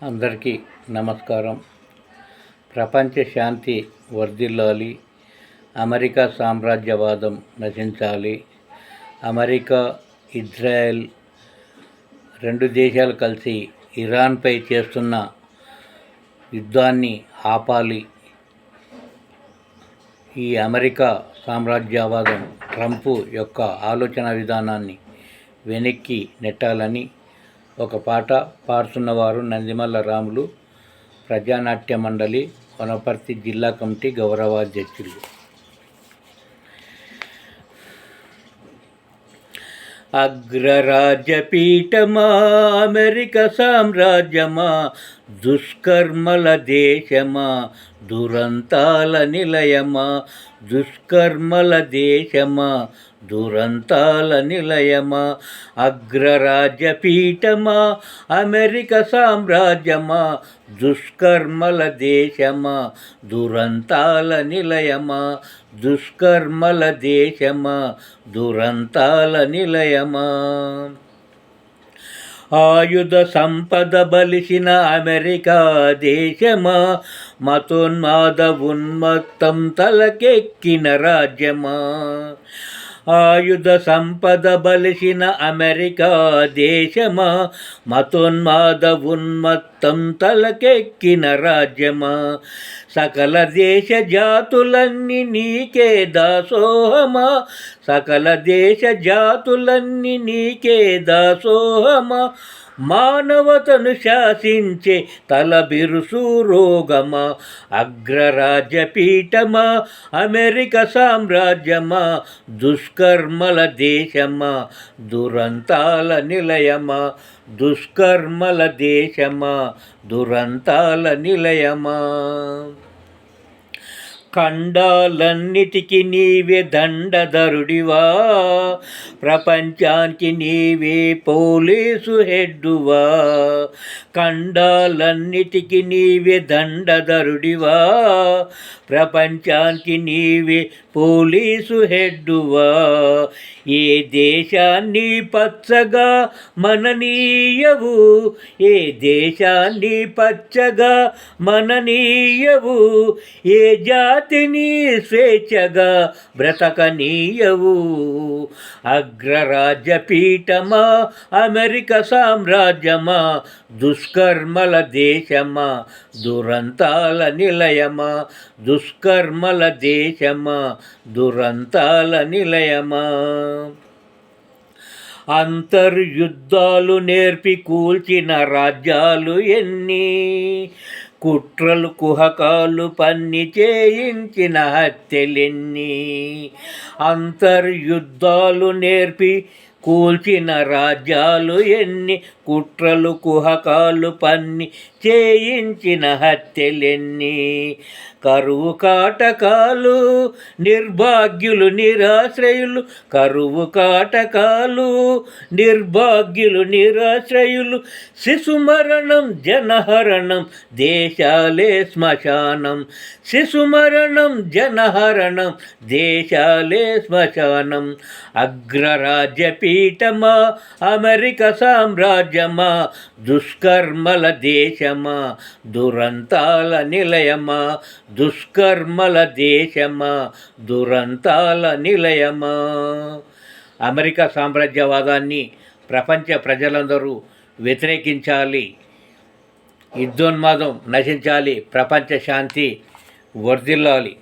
అందరికీ నమస్కారం. ప్రపంచ శాంతి వర్ధిల్లాలి, అమెరికా సామ్రాజ్యవాదం నశించాలి. అమెరికా, ఇజ్రాయెల్ రెండు దేశాలు కలిసి ఇరాన్పై చేస్తున్న యుద్ధాన్ని ఆపాలి. ఈ అమెరికా సామ్రాజ్యవాదం ట్రంప్ యొక్క ఆలోచన విధానాన్ని వెనక్కి నెట్టాలని ఒక పాట పాడుతున్నవారు నందిమల్ల రాములు, ప్రజానాట్య మండలి, వనపర్తి జిల్లా కమిటీ గౌరవాధ్యక్షులు. అగ్రరాజ్యపీఠమా అమెరికా సామ్రాజ్యమా, దుష్కర్మల దేశమా, దురంతాల నిలయమా, దుష్కర్మల దేశమా, దురంతాల నిలయమా. అగ్రరాజ్యపీఠమా అమెరికా సామ్రాజ్యమా, దుష్కర్మల దేశమా, దురంతాల నిలయమా, దుష్కర్మల దేశమా, దురంతాల నిలయమా. ఆయుధ సంపద బలిసిన అమెరికా దేశమా, మతోన్మాద ఉన్మత్తం తలకెక్కిన రాజ్యమా. ఆయుధ సంపద బలిసిన అమెరికా దేశమా, మతోన్మాద ఉన్మత్తం తలకెక్కిన రాజ్యమా. సకల దేశ జాతులన్నీ నీకే దాసోహమా, సకల దేశ జాతులన్నీ నీకే దాసోహమా. మానవతను శాసించే తలబిరుసు రోగమా. అగ్రరాజ్యపీఠమా అమెరికా సామ్రాజ్యమా, దుష్కర్మల దేశమా, దురంతాల నిలయమా, దుష్కర్మల దేశమా, దురంతాల నిలయమా. ఖండాలన్నిటికీ నీవే దండధరుడివా, ప్రపంచానికి నీవే పోలీసు హెడ్డువా. ఖండాలన్నిటికీ నీవే దండధరుడివా, ప్రపంచానికి నీవే పోలీసు హెడ్డువా. ఏ దేశాన్ని పచ్చగా మననీయవు, ఏ దేశాన్ని పచ్చగా మననీయవు, ఏ జాతిని స్వేచ్ఛగా బ్రతకనీయవు. అగ్రరాజ్యపీఠమా అమెరికా సామ్రాజ్యమా, దుష్కర్మల దేశమా, దురంతాల నిలయమా, దుష్కర్మల దేశమా, దురంతాల నిలయమా. అంతర్యుద్ధాలు నేర్పి కూల్చిన రాజ్యాలు ఎన్ని, కుట్రలు కుహకాలు పన్ని చేయించిన హత్యలెన్ని. అంతర్యుద్ధాలు నేర్పి కూల్చిన రాజ్యాలు ఎన్ని, కుట్రలు కుహకాలు పన్ని చేయించిన హత్యలెన్ని. కరువు కాటకాలు నిర్భాగ్యులు నిరాశ్రయులు, కరువు కాటకాలు నిర్భాగ్యులు నిరాశ్రయులు. శిశుమరణం జనహరణం దేశాలే శ్మశానం, శిశుమరణం జనహరణం దేశాలే శ్మశానం. అగ్రరాజ్యపీఠమా అమెరికా సామ్రాజ్యమా, దుష్కర్మల దేశమా, దురంతాల నిలయమా, దుష్కర్మల దేశమా, దురంతాల నిలయమా. అమెరికా సామ్రాజ్యవాదాన్ని ప్రపంచ ప్రజలందరూ వ్యతిరేకించాలి. యుద్ధోన్మాదం నశించాలి, ప్రపంచ శాంతి వర్ధిల్లాలి.